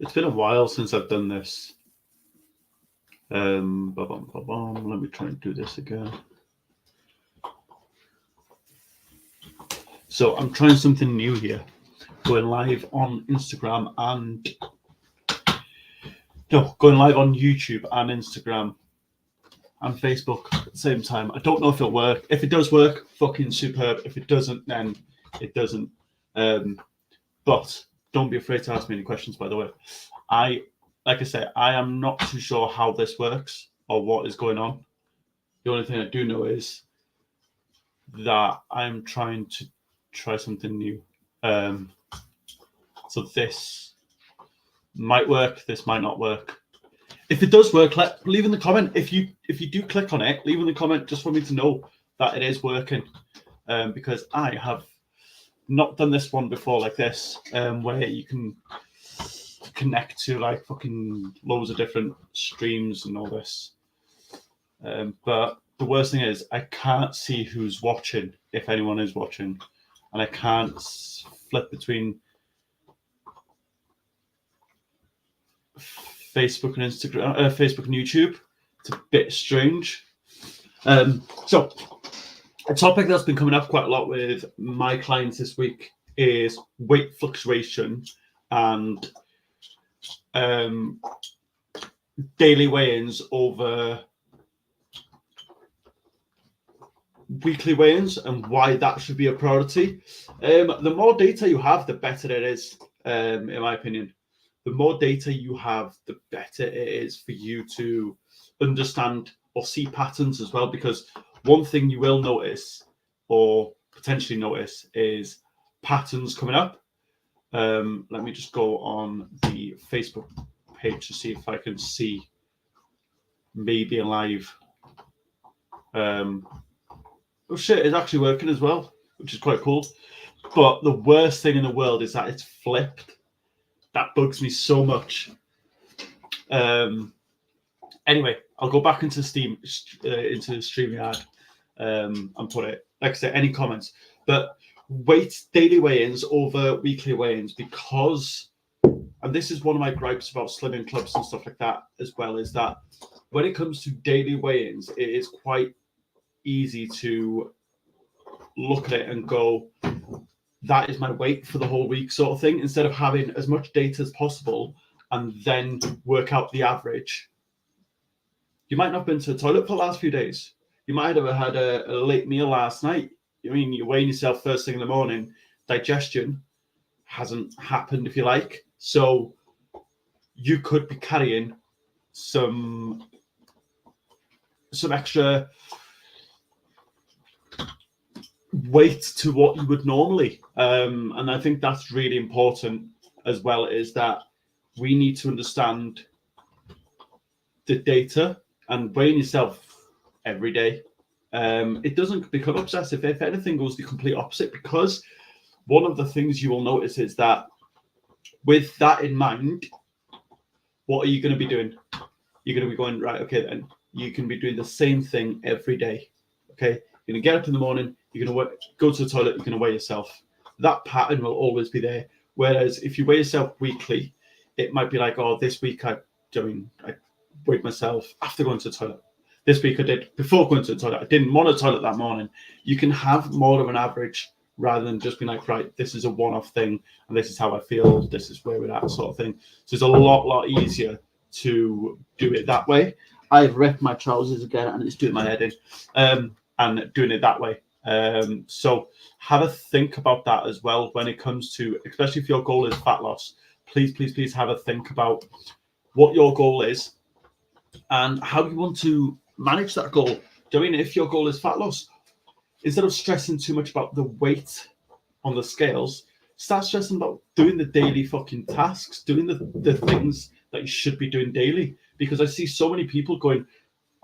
It's been a while since I've done this. Let me try and do this again. So I'm trying something new here. Going live on Instagram and going live on YouTube and Instagram and Facebook at the same time. I don't know if it'll work. If it does work, fucking superb. If it doesn't, then it doesn't. But don't be afraid to ask me any questions, by the way. Like I say, I am not too sure how this works or what is going on. The only thing I do know is that I'm trying to try something new. So this might work, this might not work. If it does work, leave in the comment. If you do click on it, leave in the comment just for me to know that it is working. Because I have not done this one before like this, where you can connect to like fucking loads of different streams and all this. But the worst thing is I can't see who's watching, if anyone is watching, and I can't flip between Facebook and Instagram, Facebook and YouTube. It's a bit strange. So a topic that's been coming up quite a lot with my clients this week is weight fluctuation and daily weigh-ins over weekly weigh-ins and why that should be a priority. The more data you have, the better it is, in my opinion. The more data you have, the better it is for you to understand or see patterns as well. Because one thing you will notice or potentially notice is patterns coming up. Let me just go on the Facebook page to see if I can see me being live. Oh shit, it's actually working as well, which is quite cool. But the worst thing in the world is that it's flipped. That bugs me so much. Anyway, I'll go back into into StreamYard and put it. Like I said, any comments. But daily weigh-ins over weekly weigh-ins, because, and this is one of my gripes about slimming clubs and stuff like that as well, is that when it comes to daily weigh-ins, it is quite easy to look at it and go, that is my weight for the whole week sort of thing, instead of having as much data as possible and then work out the average. You might not have been to the toilet for the last few days. You might have had a late meal last night. I mean, you're weighing yourself first thing in the morning. Digestion hasn't happened, if you like. So you could be carrying some extra weight to what you would normally. And I think that's really important as well, is that we need to understand the data and weighing yourself every day. It doesn't become obsessive. If anything, goes the complete opposite, because one of the things you will notice is that with that in mind, what are you going to be doing? You're going to be going, right, okay, then you can be doing the same thing every day. Okay, you're going to get up in the morning, you're going to go to the toilet, you're going to weigh yourself. That pattern will always be there. Whereas if you weigh yourself weekly, it might be like, oh, this week I weighed myself after going to the toilet. This week I did before going to the toilet. I didn't want a toilet that morning. You can have more of an average rather than just being like, right, this is a one-off thing and this is how I feel, this is where we're at, sort of thing. So it's a lot easier to do it that way. I've ripped my trousers again and it's doing my head in, and doing it that way. So have a think about that as well when it comes to, especially if your goal is fat loss. Please have a think about what your goal is and how you want to manage that goal. Do you mean if your goal is fat loss, instead of stressing too much about the weight on the scales, start stressing about doing the daily fucking tasks, doing the things that you should be doing daily. Because I see so many people going,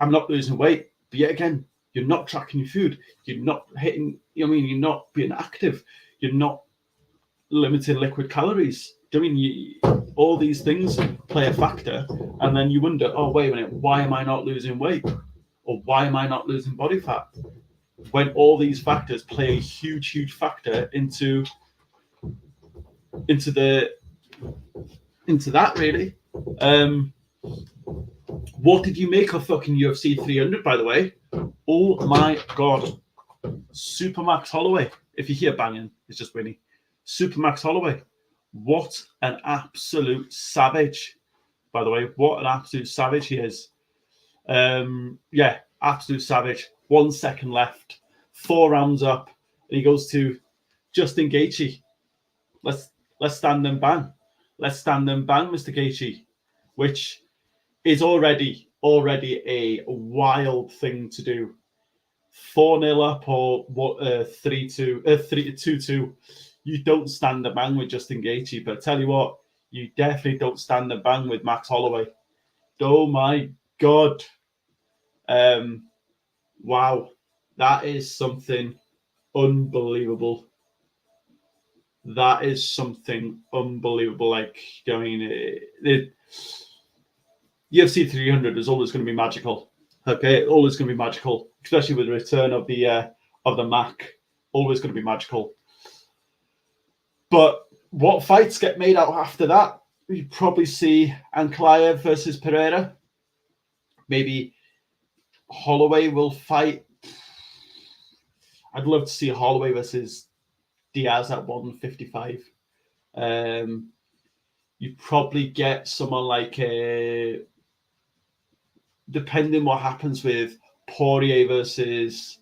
I'm not losing weight, but yet again, you're not tracking your food, you're not hitting, you're not being active, you're not limiting liquid calories. All these things play a factor, and then you wonder, oh, wait a minute, why am I not losing weight? Or why am I not losing body fat? When all these factors play a huge factor into into that really. What did you make of fucking UFC 300, by the way? Oh my god. Super Max Holloway. If you hear banging, it's just Winnie. Super Max Holloway. What an absolute savage. By the way, what an absolute savage he is. Yeah, absolute savage. 1 second left. 4 rounds up. And he goes to Justin Gaethje. Let's stand and bang. Let's stand and bang, Mr. Gaethje. Which is already a wild thing to do. 4-0 up or what? 3-2, 2-2. You don't stand a bang with Justin Gaethje, but I tell you what, you definitely don't stand a bang with Max Holloway. Oh my god! Wow, that is something unbelievable. That is something unbelievable. Like, I mean, UFC 300 is always going to be magical. Okay, always going to be magical, especially with the return of the Mac. Always going to be magical. But what fights get made out after that? You probably see Ankalaev versus Pereira. Maybe Holloway will fight. I'd love to see Holloway versus Diaz at 155. You probably get someone like depending what happens with Poirier versus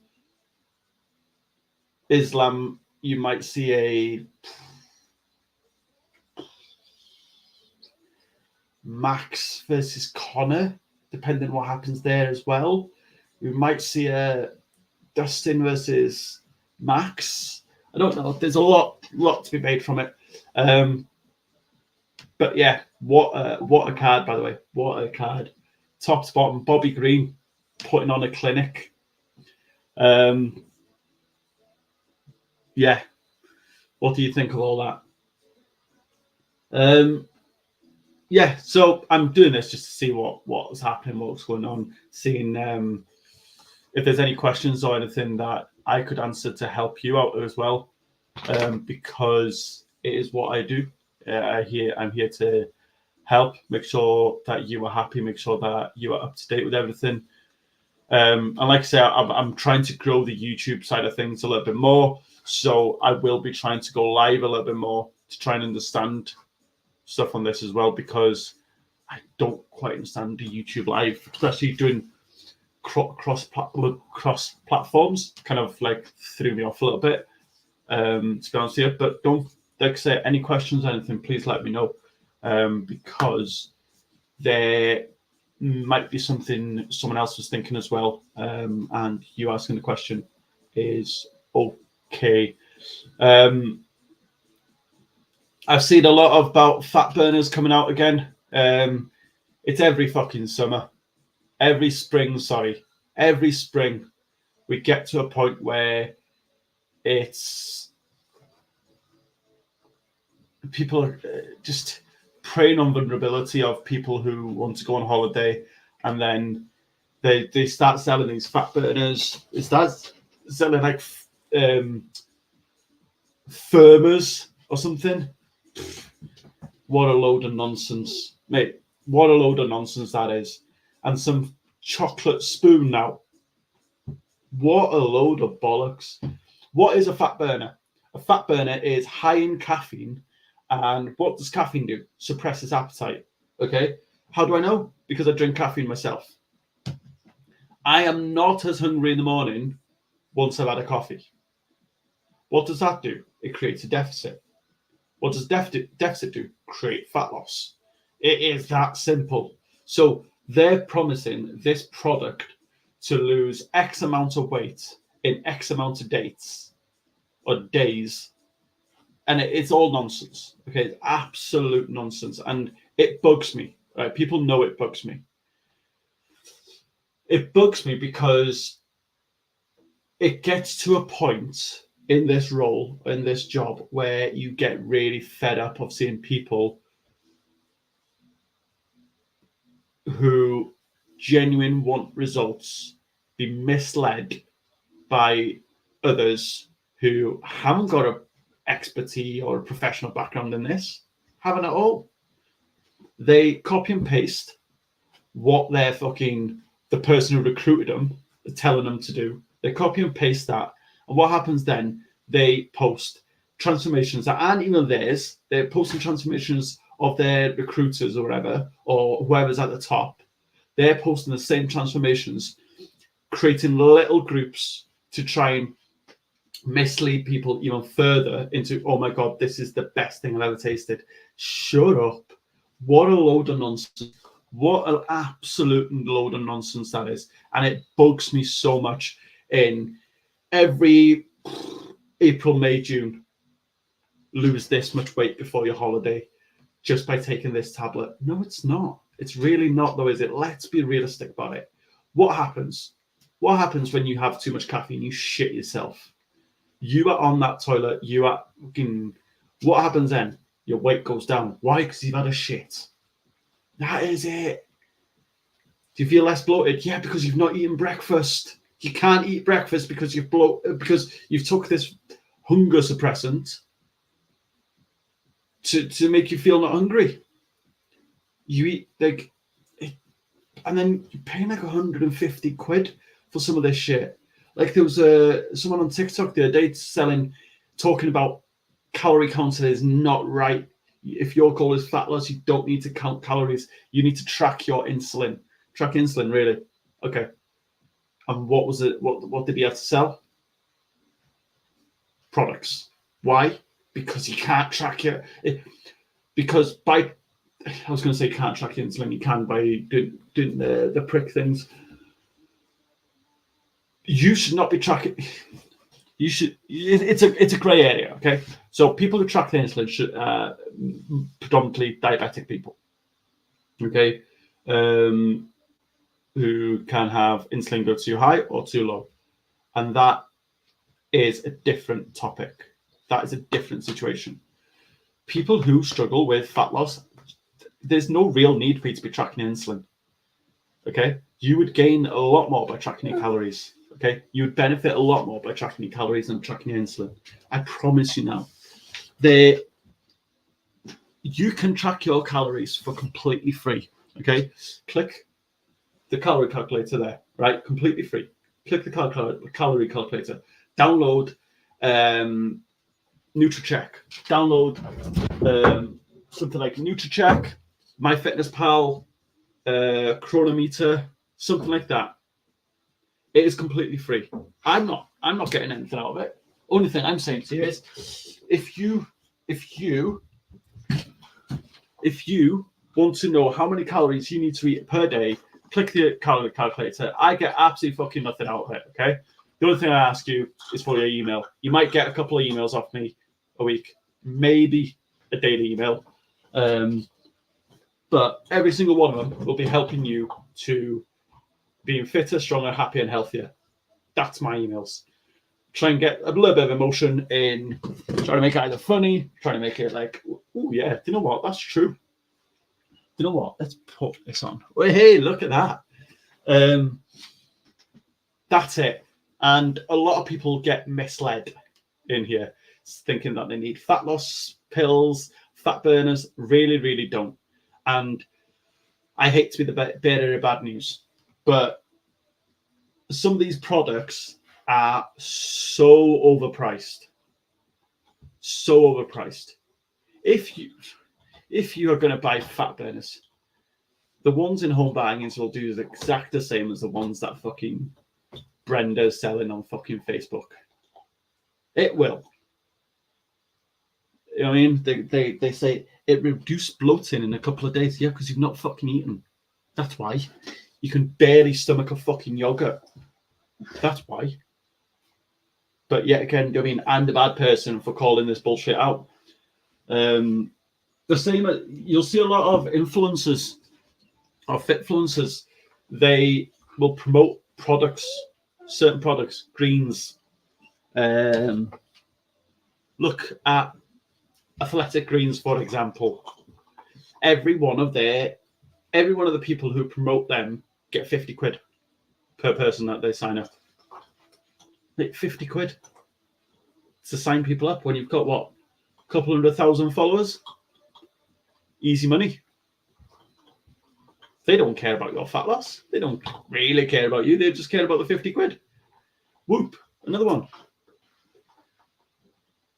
Islam, you might see a Max versus Conor, depending what happens there as well. We might see a Dustin versus Max. I don't know. There's a lot to be made from it. But yeah, what a card, by the way. What a card. Top to bottom, Bobby Green putting on a clinic. Yeah. What do you think of all that? Yeah, so I'm doing this just to see what's happening, what's going on, seeing if there's any questions or anything that I could answer to help you out as well, because it is what I do. I'm here to help, make sure that you are happy, make sure that you are up to date with everything. And like I say, I'm trying to grow the YouTube side of things a little bit more. So I will be trying to go live a little bit more to try and understand stuff on this as well, because I don't quite understand the YouTube live, especially doing cross platforms. Kind of like threw me off a little bit, to be honest with you. But don't, like I say, any questions or anything, please let me know, because there might be something someone else was thinking as well, and you asking the question is okay. I've seen a lot about fat burners coming out again. It's every fucking summer, every spring we get to a point where it's people are just preying on vulnerability of people who want to go on holiday, and then they start selling these fat burners. It starts selling like firmers or something. What a load of nonsense, mate. What a load of nonsense that is. And some chocolate spoon now. What a load of bollocks. What is a fat burner? A fat burner is high in caffeine. And what does caffeine do? Suppresses appetite. Okay. How do I know? Because I drink caffeine myself. I am not as hungry in the morning once I've had a coffee. What does that do? It creates a deficit. What does deficit do? Create fat loss. It is that simple. So they're promising this product to lose X amount of weight in X amount of days. And it's all nonsense. Okay, it's absolute nonsense. And it bugs me. Right? People know it bugs me. It bugs me because it gets to a point in this role, in this job, where you get really fed up of seeing people who genuinely want results be misled by others who haven't got an expertise or a professional background in this, haven't at all. They copy and paste what the person who recruited them is telling them to do. They copy and paste that. And what happens then? They post transformations that aren't even theirs. They're posting transformations of their recruiters or whatever, or whoever's at the top. They're posting the same transformations, creating little groups to try and mislead people even further into, oh my God, this is the best thing I've ever tasted. Shut up. What a load of nonsense. What an absolute load of nonsense that is. And it bugs me so much in every April, May, June. Lose this much weight before your holiday just by taking this tablet. No, it's not. It's really not, though, is it? Let's be realistic about it. What happens? What happens when you have too much caffeine? You shit yourself. You are on that toilet. You are fucking. What happens then? Your weight goes down. Why? Because you've had a shit. That is it. Do you feel less bloated? Yeah, because you've not eaten breakfast. You can't eat breakfast because because you've took this hunger suppressant to make you feel not hungry. You eat and then you're paying like 150 quid for some of this shit. Like there was someone on TikTok the other day talking about calorie counting is not right. If your goal is fat loss, you don't need to count calories. You need to track your insulin. Track insulin, really? Okay. And what was it? What did he have to sell? Products. Why? Because you can't track it. Because I was going to say can't track your insulin. You can by doing the prick things. You should not be tracking. You should. It's a grey area. Okay. So people who track their insulin should predominantly diabetic people. Okay. Who can have insulin go too high or too low, and that is a different topic. That is a different situation. People who struggle with fat loss, there's no real need for you to be tracking insulin. Okay, you would gain a lot more by tracking your calories. Okay, you would benefit a lot more by tracking your calories than tracking your insulin. I promise you now. You can track your calories for completely free. Okay, click the calorie calculator there, right? Completely free. Click the calorie calculator. Download NutriCheck. Download something like NutriCheck, MyFitnessPal, Chronometer, something like that. It is completely free. I'm not getting anything out of it. Only thing I'm saying to you is, if you want to know how many calories you need to eat per day, click the calorie calculator. I get absolutely fucking nothing out of it. Okay. The only thing I ask you is for your email. You might get a couple of emails off me a week, maybe a daily email. But every single one of them will be helping you to being fitter, stronger, happier, and healthier. That's my emails. Try and get a little bit of emotion in, trying to make it either funny, trying to make it like, oh yeah, do you know what? That's true. Do you know what? Let's put this on. Well, hey, look at that. That's it. And a lot of people get misled in here, thinking that they need fat loss pills, fat burners. Really, really don't. And I hate to be the bearer of bad news, but some of these products are so overpriced. So overpriced. If you are going to buy fat burners, the ones in home bargains will do the exact the same as the ones that fucking Brenda's selling on fucking Facebook. It will. You know what I mean? They say it reduced bloating in a couple of days. Yeah, because you've not fucking eaten. That's why. You can barely stomach a fucking yogurt. That's why. But yet again, I mean, I'm the bad person for calling this bullshit out. The same, you'll see a lot of influencers or fitfluencers. They will promote products, certain products, greens. Look at Athletic Greens, for example. Every one of the people who promote them get 50 quid per person that they sign up. Like 50 quid to sign people up when you've got what, a couple 100,000 followers. Easy money. They don't care about your fat loss. They don't really care about you. They just care about the 50 quid. Whoop, another one.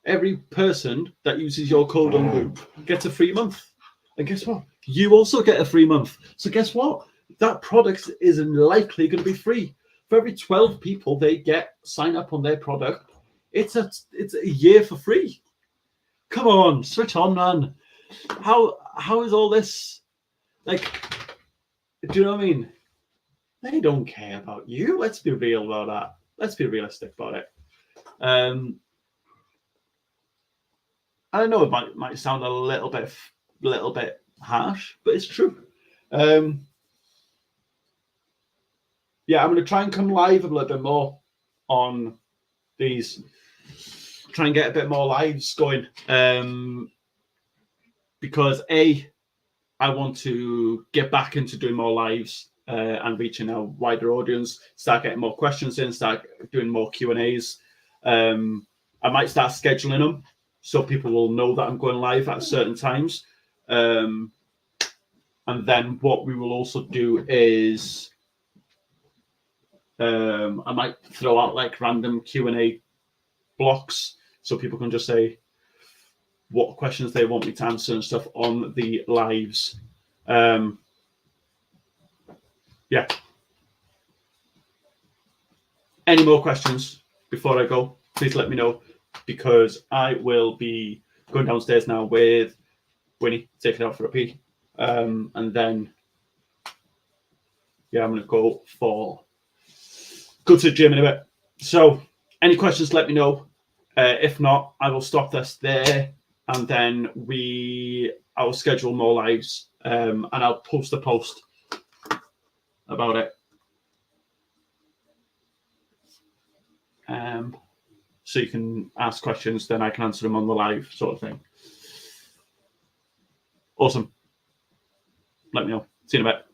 Every person that uses your code on Whoop gets a free month. And guess what? You also get a free month. So guess what? That product is likely going to be free. For every 12 people they sign up on their product, it's a year for free. Come on, switch on, man. How is all this, like, do you know what I mean? They don't care about you. Let's be real about that. Let's be realistic about it. I know it might sound a little bit harsh, but it's true. Yeah, I'm going to try and come live a little bit more on these. Try and get a bit more lives going. Because I want to get back into doing more lives and reaching a wider audience, start getting more questions in, start doing more Q&As. I might start scheduling them so people will know that I'm going live at certain times. And then what we will also do is I might throw out like random Q&A blocks so people can just say what questions they want me to answer and stuff on the lives. Yeah. Any more questions before I go? Please let me know, because I will be going downstairs now with Winnie, taking out for a pee. And then, yeah, I'm going to go to the gym in a bit. So any questions, let me know. If not, I will stop this there, and then I will schedule more lives, and I'll post a post about it. So you can ask questions, then I can answer them on the live sort of thing. Awesome. Let me know. See you in a bit.